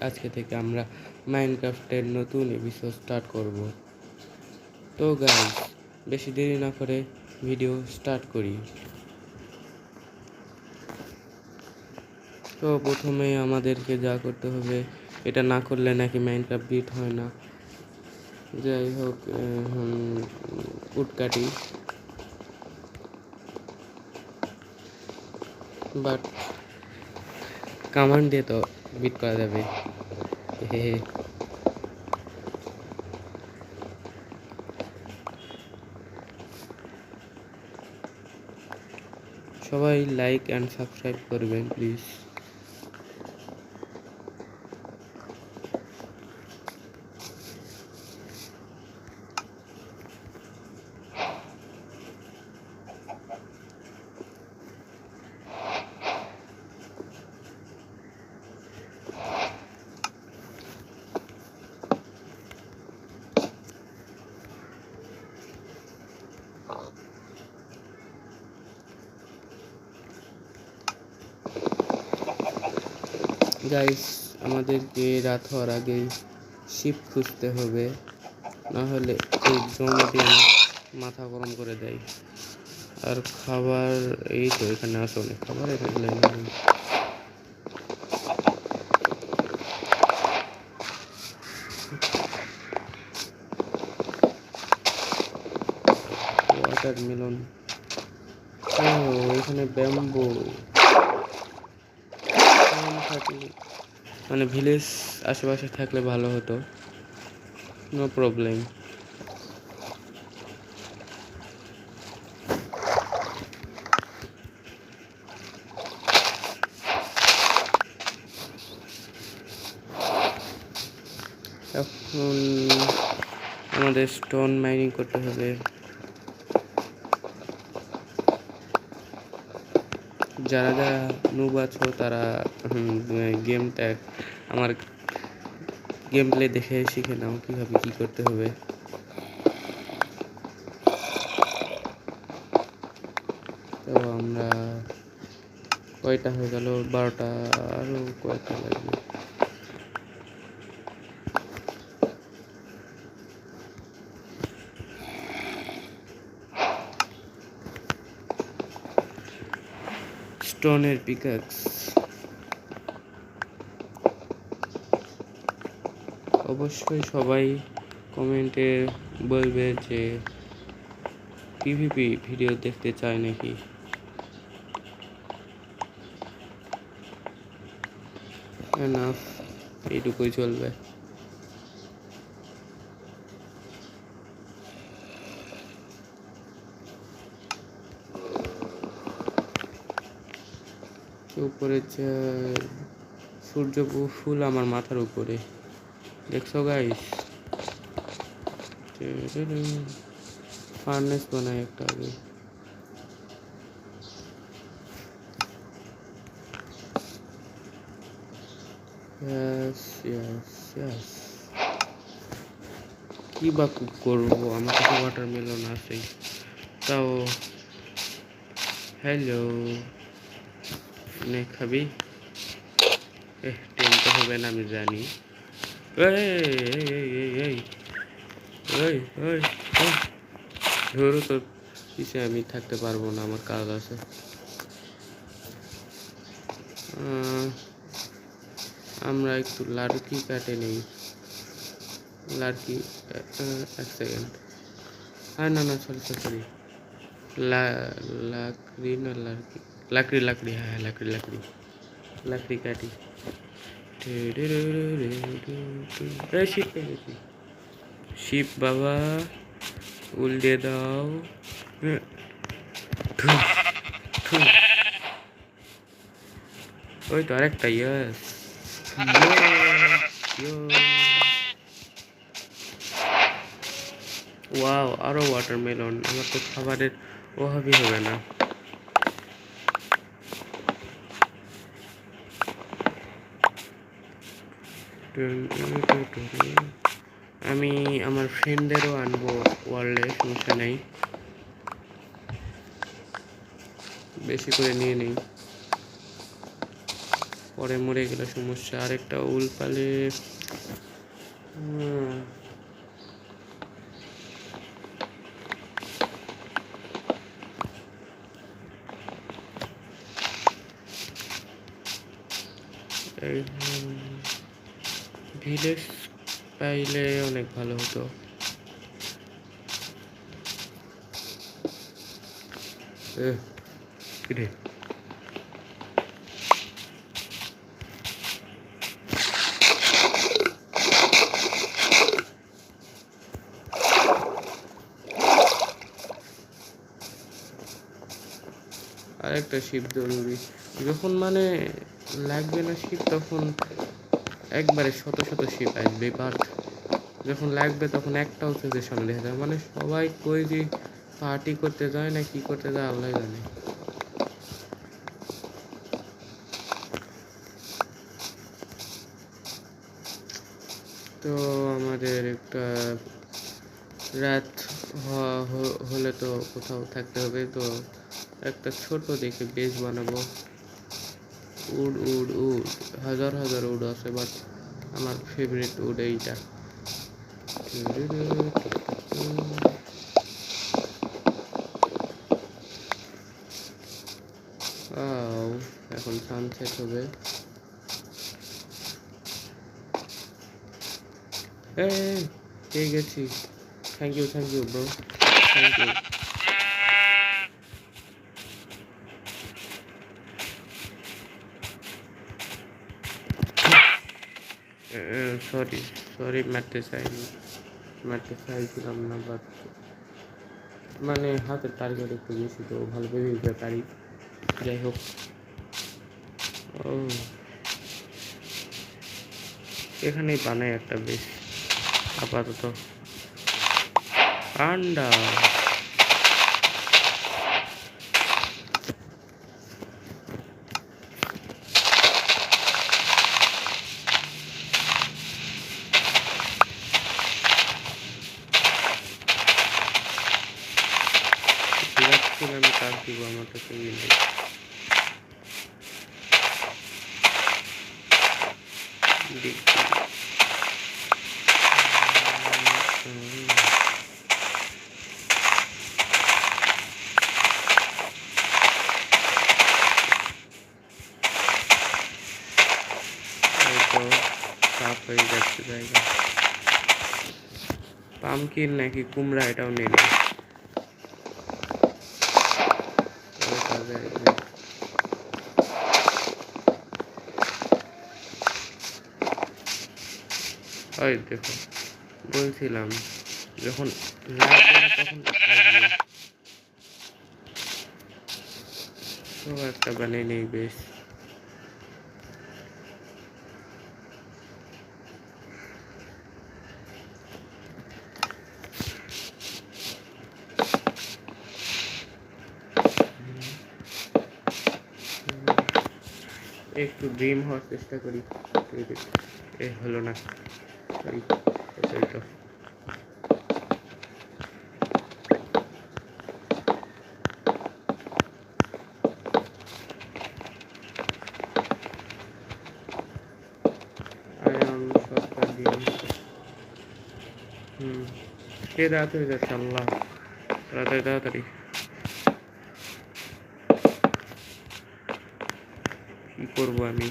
আজকে থেকে আমরা মাইনক্রাফটের নতুন এপিসোড স্টার্ট করব। তো গাইস, বেশি দেরি না করে ভিডিও স্টার্ট করি। তো প্রথমে আমাদেরকে যা করতে হবে, এটা না করলে নাকি মাইনক্রাফট বিট হয় না। যাই হোক, উড কাটি, বাট কমান্ড দিয়ে তো বিট করা যাবে। হে হে। সবাই লাইক অ্যান্ড সাবস্ক্রাইব করবেন প্লিজ। গাইস, আমাদেরকে রাত হওয়ার আগেই শিপ খুঁজতে হবে, না হলে এই জমিটি আমার মাথা গরম করে দেয়। আর খাবার এই তো এখানে আছে, অনেক খাবার এখানে। ওয়াটারমেলন, ও এখানে ব্যাম্বু থাকলে, মানে ভিলেজ আশেপাশে থাকলে ভালো হতো। No problem. এখন আমাদের স্টোন মাইনিং করতে হবে। যারা যারা নুব আছো তারা গেমটা আমার গেম প্লে দেখে শিখে নাও কীভাবে কী করতে হবে। তো আমরা কয়টা হয়ে গেল? 12টা, আরও কয়টা লাগবে? স্টোনের পিকাক্স। অবশ্যই সবাই কমেন্টে বলবে যে পিভিপি ভিডিও দেখতে চায় নাকি। এনাফ, এইটুকুই চলবে। উপরে সূর্য ফুল আমার মাথার উপরে, দেখছো গাইস? ফার্নেস বানাই একটা আগে। কি বা করবো, আমার কাছে ওয়াটারমেলন আছে তাও। হ্যালো, নে খাবি? টেনতে হবে না, আমি জানি। ধরো তো পিছে, আমি থাকতে পারবো না, আমার কাজ আছে। আমরা একটু লাড়কি কাটে নেই। লাড়কি, এক সেকেন্ড। হ্যাঁ, না সরি, লাকড়ি না লাকড়ি, হ্যাঁ লাকড়ি কাটি। শিপ বাবা, উল্টে দাও। ওই তো আরেকটা। ইয়েস, ওয়াও, আরো ওয়াটারমেলন। আমার তো খাবারের অভাবই হবে না। আমি আমার ফ্রেন্ডদেরও আনবো ওয়ার্ল্ডে, সমস্যা নেই, বেশি করে নিয়ে নেই। পরে মরে গেলে সমস্যা। আরেকটা উল পালে ভিলেজ পাইলে অনেক ভালো হতো। আরেকটা শিপ জরুরি। যখন মানে লাগবে না শিপ তখন একবারে শত শত শিপ আসবে, বাট যখন লাগবে তখন একটাও চোখের সামনে দেখা যায়। মানে সবাই কই যে পার্টি করতে যায় না কি করতে যায় আল্লাহ জানে। তো আমাদের একটা রাত হলে তো কোথাও থাকতে হবে, তো একটা ছোট দেখে বেস বানাবো। উড উড উড হাজার হাজার উড আছে, বাট আমার ফেভারিট উড এইটা। এখন সানসেট হবে। পেয়ে গেছি। Thank you bro, thank you. Sorry মারতে চাইছিলাম না, বাট মানে হাতের টার্গেট একটু বেশি তো ভালোভাবে দিতে পারি। যাই হোক, এখানেই বানাই একটা বেশ আপাতত আন্ডা। আমি কাজ দিব, আমার কাছে সাফ হয়ে যাচ্ছে জায়গা। পামকিন নাকি কুমড়া এটাও নেই। ওই দেখো, বলছিলাম যখন লাগবে না তখন তো একটা বানিয়ে নেই বেশ। একটু ড্রিম হওয়ার চেষ্টা করি, হলো না। তো রাত হয়ে যাচ্ছে, আল্লাহ তাড়াতাড়ি কি করবো আমি,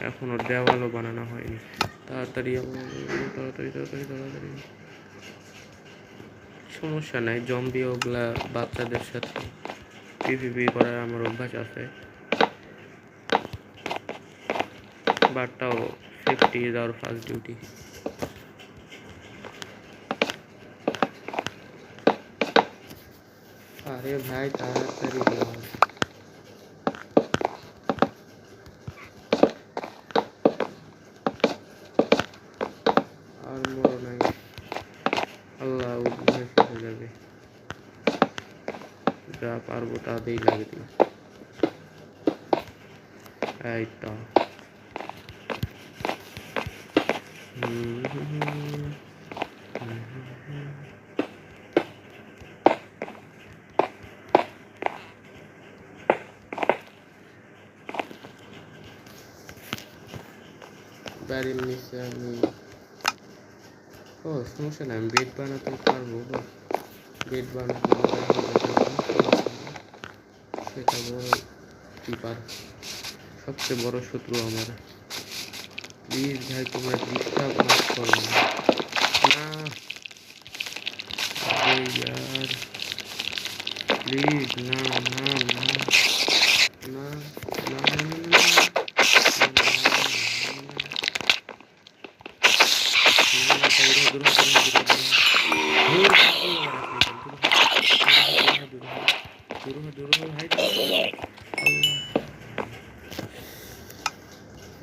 এখনো দেওয়ালও বানানো হয়নি। তাড়াতাড়ি সমস্যা নাই, জম্বি ওগুলা বাচ্চাদের সাথে পিভিপি করার আমার অভ্যাস আছে, বাট তাও safety is our first duty. আরে ভাই তাড়াতাড়ি আর মরো নাই, আল্লাহ উদ্ধার হয়ে যাবে, যা পারবো তাতেই লাগে দিই। এই তো বাড়ির নিচে আমি সমস্যা নাই, আমি বেড বানাতে পারবো। বেড বানাতে সেটা বড় টিপার সবচেয়ে বড় শত্রু আমার। প্লিজ ভাই তোমরা ডিস্টার্ব না করো না। यार प्लीज ना ना ना ना ना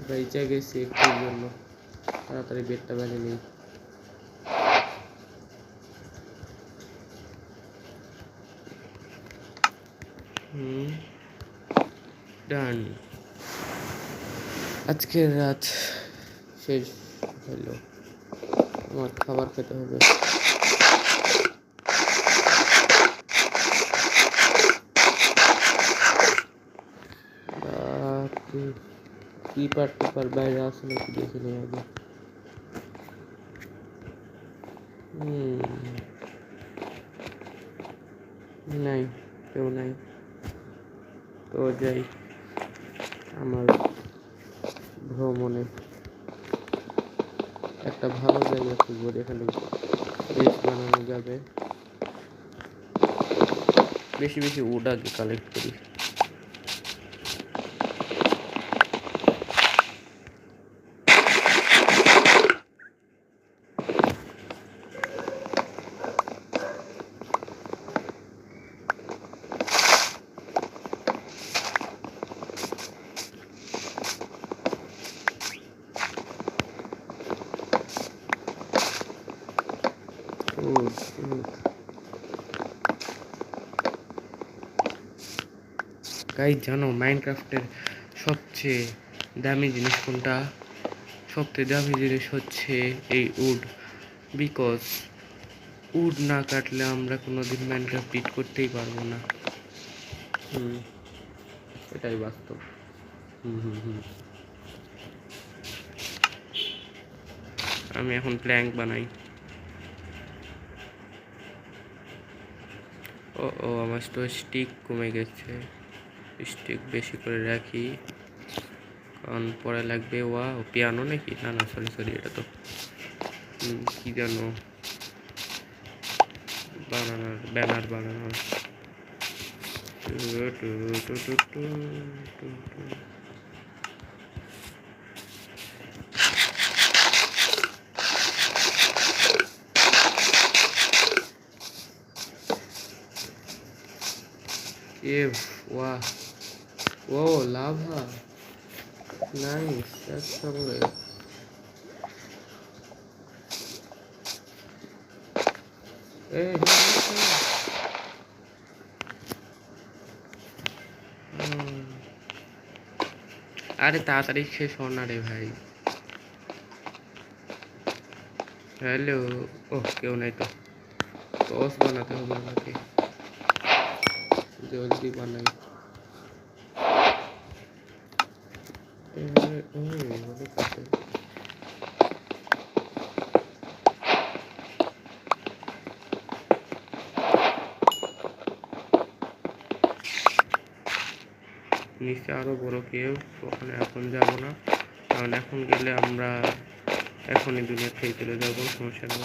বেঁচে গেছি একটুর জন্য, তাড়াতাড়ি বেডটা বানিয়ে নিই। ডান, আজকের রাত শেষ হলো, আমার খাবার খেতে হবে। টিপার টিপার বাইরে আসে নাকি দেখে নিয়ে হবে। নাই, কেউ নাই, তো যাই আমার ভ্রমণে। একটা ভালো জায়গা খুঁজবো যেখানে বেশ বানানো যাবে। বেশি বেশি উড আগে কালেক্ট করি। গাইস জানো মাইনক্রাফটের সবচেয়ে দামি জিনিস কোনটা? সবচেয়ে দামি জিনিস হচ্ছে এই উড। বিকজ উড না কাটলে আমরা কোনোদিন মাইনক্রাফট বিট করতেই পারবো না। এটাই বাস্তব। আমি এখন প্ল্যাঙ্ক বানাই। ও আমার তো স্টিক কমে গেছে, স্টিক বেশি করে রাখি কারণ পরে লাগবে। পিয়ানো নাকি? না না সরি এটা তো কি জানো, ব্যানার বানানোর। Lava. Nice, that's so good. Hey. আরে তাড়াতাড়ি শেষ হও না রে ভাই। হ্যালো, কেউ নাই তো। টস বানাতে হবে আমাকে, জলদি বানাই। নিচে আরো বড় কেউ, ওখানে এখন যাব না, কারণ এখন গেলে আমরা এখনই দুনিয়া থেকে চলে যাবো, সমস্যা নেই।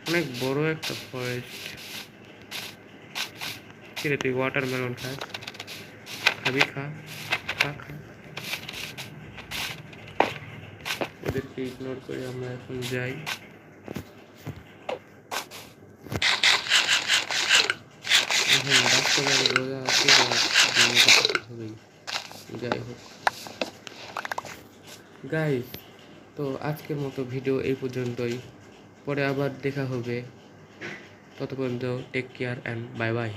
অনেক বড় একটা ফরেস্ট। কিরে তুই ওয়াটারমেলন খাস? খাবি? খা। ওদেরকে ইগনোর করে আমরা এখন যাই। যাই হোক গাইস, তো আজকের মতো ভিডিও এই পর্যন্তই। পরে আবার দেখা হবে, ততক্ষণ take care and bye by.